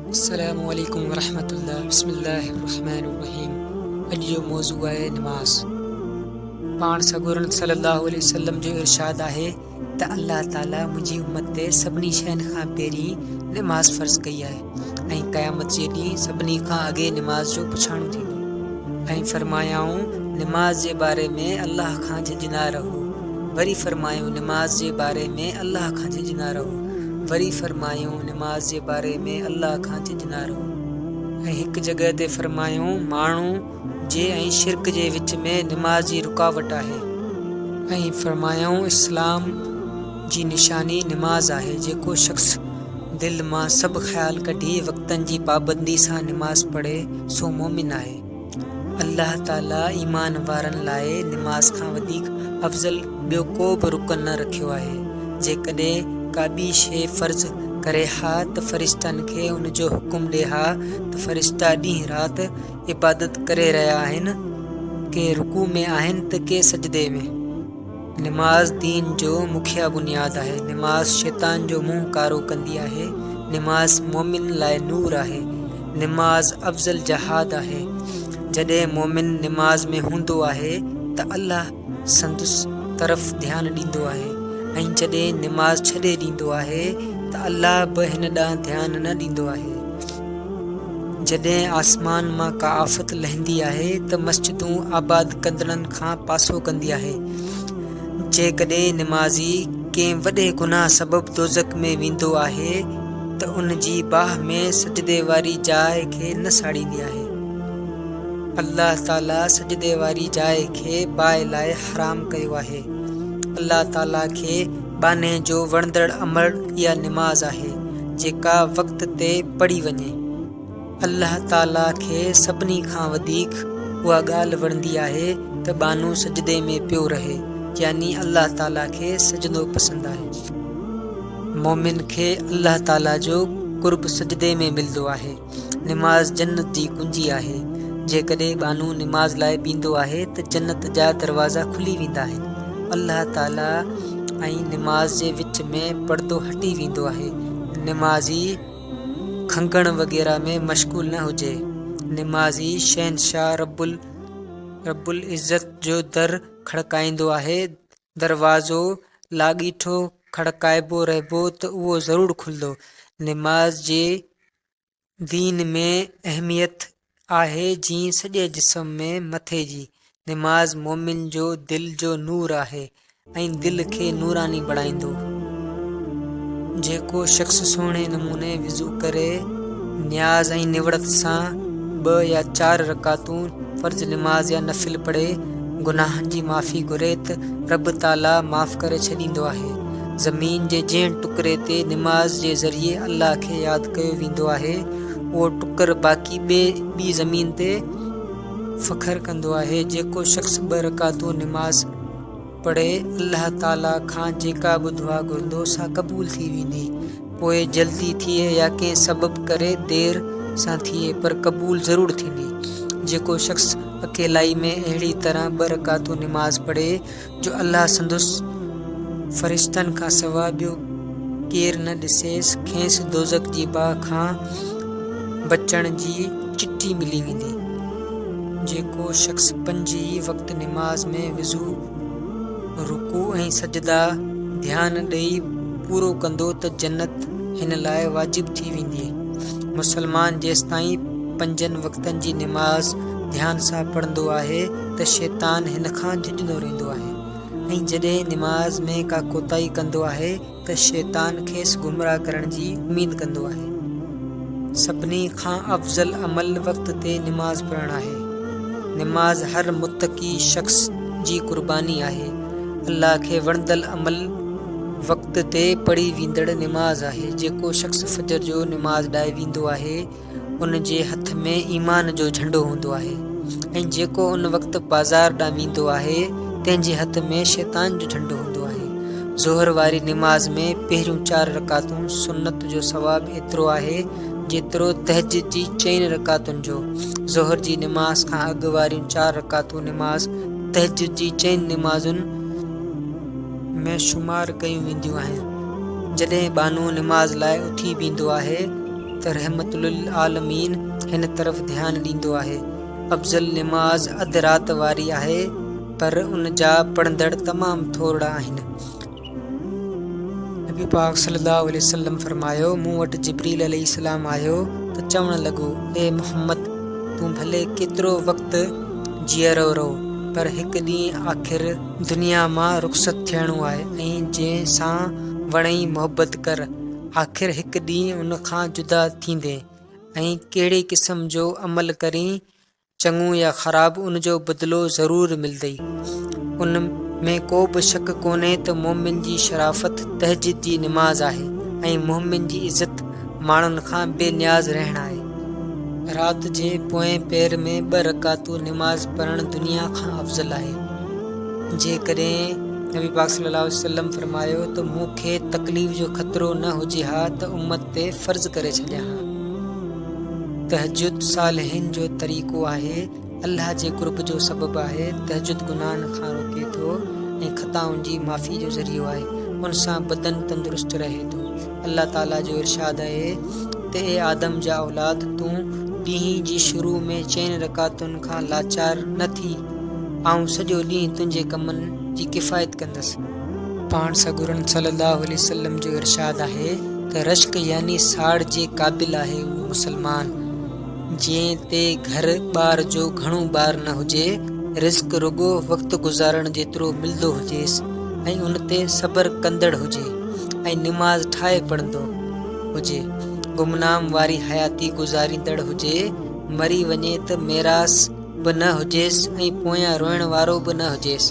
अस्सलामु अलैकुम वरहमतुल्लाह बिस्मिल्लाहिर्रहमानिर्रहीम। अॼु जो मौज़ू आहे निमाज़। पाण सगोरन सल्लल्लाहु अलैहि वसल्लम जो इरशाद आहे त अल्लाह ताला मुंहिंजी उम्मत ते सभिनी शयुनि खां पहिरीं निमाज़ फ़र्ज़ कई आहे ऐं क़यामत जे ॾींहुं सभिनी खां अॻे निमाज़ जो पुछाणो थींदो। ऐं फरमायाऊं निमाज़ जे बारे में अल्लाह खां झिझंदा रहो। वरी फरमायूं निमाज़ जे बारे में अल्लाह खां झिझंदा रहो। वरी फरमायूं निमाज़ जे बारे में अल्लाह खां झिझंदा रहो। ऐं हिकु जॻह ते फरमायूं माण्हू जे ऐं शिरक जे विच में निमाज़ जी रुकावट आहे। ऐं फरमायूं इस्लाम जी निशानी निमाज़ आहे। जेको शख़्स दिलि मां सभु ख़्याल कढी वक़्तनि जी पाबंदी सां निमाज़ पढ़े सो मोमिन आहे। अल्लाह ताला ईमान वारनि लाइ निमाज़ खां वधीक अफ़ज़ल ॿियो को बि रुकन न रखियो आहे। जेकॾहिं का ॿी शइ फ़र्ज़ करे हा त फ़रिश्तनि खे उन जो हुकुम ॾे हा त फ़रिश्ता ॾींहुं राति इबादत करे रहिया आहिनि। के रुकू में आहिनि त के सजदे में। निमाज़ दीन जो मुखिया बुनियाद आहे। निमाज़ शैतान जो मुंहुं कारो कंदी आहे। निमाज़ मोमिन लाइ नूर आहे। निमाज़ अफ़ज़ल जहाद आहे। जॾहिं मोमिन निमाज़ में हूंदो आहे त अल्लाह संदसि तरफ़ ध्यानु ॾींदो आहे ऐं जॾहिं निमाज़ छॾे ॾींदो आहे त अल्लाह बि हिन ॾांहुं ध्यानु न ॾींदो आहे। जॾहिं आसमान मां का आफ़त लहंदी आहे त मस्जिदूं आबाद कंदड़नि खां पासो कंदी आहे। जेकॾहिं निमाज़ी कंहिं वॾे गुनाह सबबु दोज़ख में वेंदो आहे त उन जी बाह में सजदे वारी जाइ खे न साड़ींदी आहे। अल्लाह ताला सजदे वारी जाइ खे बाहि लाइ हराम कयो आहे। अल्लाह ताला खे बाने जो वणंदड़ अमल इहा निमाज़ आहे जेका वक़्त ते पढ़ी वञे। अल्लाह ताला खे सभिनी खां वधीक उहा ॻाल्हि वणंदी आहे त बानो सजदे में पियो रहे, यानी अल्लाह ताला खे सजदो पसंदि आहे। मोमिन खे अल्लाह ताला जो क़ुर्ब सजदे में मिलंदो आहे। निमाज़ जन्नत जी कुंजी आहे। जेकॾहिं बानो निमाज़ लाइ बींदो आहे त जन्नत जा दरवाज़ा खुली वेंदा आहिनि। अल्लाह ताला ऐं निमाज़ जे विच में पर्दो हटी वेंदो आहे। निमाज़ी खंगण वग़ैरह में मशगूल न हुजे। निमाज़ी शहनशाह रब्बुल इज़्ज़त जो दर खड़काईंदो आहे। दरवाज़ो लाॻीठो खड़काइबो रहिबो त उहो ज़रूरु खुलंदो। निमाज़ जे दीन में अहमियत आहे जीअं सॼे जिस्म में मथे जी। निमाज़ मोमिन जो दिल जो नूर आहे ऐं दिल खे नूरानी बणाईंदो। जेको शख़्स सुहिणे नमूने विज़ू करे न्याज़ ऐं निवड़त सां 2 या 4 रकातूं फ़र्ज़ निमाज़ या नफ़िल पढ़े गुनाहनि जी माफ़ी घुरे त रब ताला माफ़ करे छॾींदो आहे। ज़मीन जे जंहिं टुकरे ते निमाज़ जे ज़रिए अल्लाह खे यादि कयो वेंदो आहे उहो टुकर बाक़ी ॿी ज़मीन ते फ़ख्र कंदो आहे। जेको शख़्स 2 रकातूं निमाज़ पढ़े अल्लाह ताला खां जेका बि दुआ घुरंदो सा क़बूल थी वेंदी। पोइ जल्दी थिए या कंहिं सबबु करे देर सां थिए पर क़बूल ज़रूरु थींदी। जेको शख़्स अकेलाई में अहिड़ी तरह 2 रकातूं निमाज़ पढ़े जो अल्लाह संदसि फ़रिश्तनि खां सवाइ ॿियो केरु न ॾिसेसि, खेसि दोज़ख जी बाह खां बचण जी चिठी मिली वेंदी। जेको शख़्स 5 वक़्त निमाज़ में विज़ू, रुकू ऐं सजदा ध्यानु ॾेई पूरो कंदो त जन्नत हिन लाइ वाजिब थी वेंदी। मुसलमान जेसिताईं 5 वक़्तनि जी निमाज़ ध्यान सां पढ़ंदो आहे त शैतान हिन खां झिझंदो रहंदो आहे ऐं जॾहिं निमाज़ में का कोताही कंदो आहे त शैतान खेसि गुमराह करण जी उमेद कंदो आहे। सभिनी खां अफ़ज़ल अमल वक़्त ते निमाज़ पढ़णु आहे। निमाज़ हर मुत्तक़ी शख़्स जी कुर्बानी आहे। अल्लाह खे वणंदड़ अमल वक़्त ते पढ़ी वेंदड़ निमाज़ आहे। जेको शख़्स फजर जो निमाज़ ॾांहुं वेंदो आहे उन जे हथ में ईमान जो झंडो हूंदो आहे ऐं जेको उन वक़्तु बाज़ार ॾांहुं वेंदो आहे तंहिंजे हथ में शैतान जो झंडो हूंदो आहे। ज़ोहर वारी निमाज़ में पहिरियों 4 रकातूं सुन्नत जो सवाबु एतिरो आहे जेतिरो तहज्जुद जी 4 रकातुनि जो। ज़ोहर जी निमाज़ खां अॻु वारियूं 4 रकातूं निमाज़ तहज्जुद जी 4 निमाज़ुनि में शुमार कयूं वेंदियूं आहिनि। जॾहिं बानो निमाज़ लाइ उथी बींदो आहे त रहमतुल आलमीन हिन तरफ़ ध्यानु ॾींदो आहे। अफ़ज़ल निमाज़ अधु राति वारी आहे, पर उन जा पढ़ंदड़ तमामु थोरा आहिनि। नबी पाक सल्लल्लाहु अलैहि वसल्लम फरमायो, मूं वटि जिब्रील अलैहिस्सलाम आयो त चवणु लॻो, ए मोहम्मद, तूं भले केतिरो वक़्तु जीअरो रहो, पर हिकु ॾींहुं आख़िर दुनिया मां रुख़सत थियणो आहे ऐं जंहिं सां वणई मोहबत कर, आख़िर हिकु ॾींहुं उन खां जुदा थींदे, ऐं कहिड़े क़िस्म जो अमल करीं, चङो या ख़राबु, उन जो बदिलो ज़रूरु मिलंदई। उन में को बि शक कोन्हे त मोमिन जी शराफ़त तहज्जुद जी निमाज़ आहे ऐं मोमिन जी इज़त माण्हुनि खां बेनियाज़ रहण आहे। राति जे पोएं पेर में 2 रकातूं निमाज़ पढ़णु दुनिया खां अफ़ज़ल आहे। जेकॾहिं नबी पाक सल्लल्लाहु अलैहि वसल्लम फरमायो त मूंखे तकलीफ़ जो ख़तरो न हुजे हा त उम्मत ते फ़र्ज़ करे छॾियां हा। तहज्जुद सालिहिन जो तरीक़ो आहे, अल्लाह जे क़ुर्ब जो सबबु आहे। तहज्जुद गुनाहनि खां रोके थो ऐं ख़ताउनि जी माफ़ी जो ज़रियो आहे। उन सां बदन तंदुरुस्त रहे थो। अल्लाह ताला जो इरशाद आहे त ए आदम जा औलाद, तूं ॾींहं जी शुरू में 4 रकातुनि खां लाचार न थी, आऊं सॼो ॾींहुं तुंहिंजे कमनि जी किफ़ायत कंदसि। पाण सगुरन सल्लल्लाहु अलैहि वसल्लम जो इरशाद आहे त रश्क यानी साड़ जे क़ाबिल आहे उहो मुसलमान जंहिं ते घर ॿार जो घणो ॿार न हुजे, रिज़्क रुगो वक़्तु गुज़ारण जेतिरो मिलंदो हुजेसि ऐं उन ते सब्र कंदड़ हुजे ऐं निमाज़ ठाहे पढ़ंदो हुजे, गुमनाम वारी हयाती गुज़ारींदड़ हुजे, मरी वञे त मेरास बि न हुजेसि ऐं पोयां रोइण वारो बि न हुजेसि।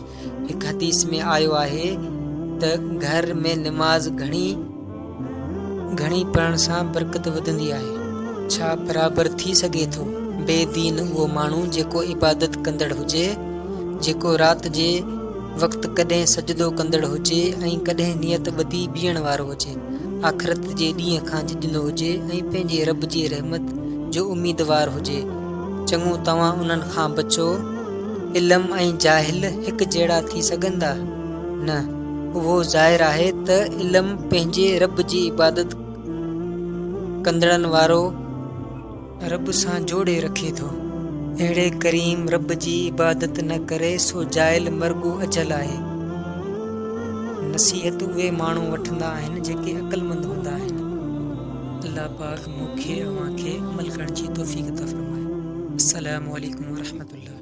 हिकु हदीस में आयो आहे त घर में निमाज़ घणी पढ़ण सां बरकत वधंदी आहे। छा बराबरि थी सघे थो बेदीन उहो माण्हू जेको इबादत कंदड़ हुजे, जेको राति जे वक़्तु कॾहिं सजदो कंदड़ हुजे ऐं कॾहिं नियत ॿधी बीहण वारो हुजे, आख़िरत जे ॾींहं खां ॼिजंदो हुजे ऐं पंहिंजे रब जी रहमत जो उम्मीदवार हुजे। चङो तव्हां उन्हनि खां बचो। इल्म ऐं जाहिल हिकु जहिड़ा थी सघंदा? न, उहो ज़ाहिर आहे त इल्म पंहिंजे रब जी इबादत कंदड़नि वारो रब सां जोड़े रखे थो। अहिड़े करीम रब जी इबादत न करे सो जाहिल मरगो अजल आहे। नसीहत उहे माण्हू वठंदा आहिनि जेके अक़लमंद हूंदा आहिनि। अल्लाह पाक मूंखे अवां खे अमल करण जी तौफ़ीक़ अता फ़रमाए। अस्सलामु अलैकुम वरहमतुल्लाह।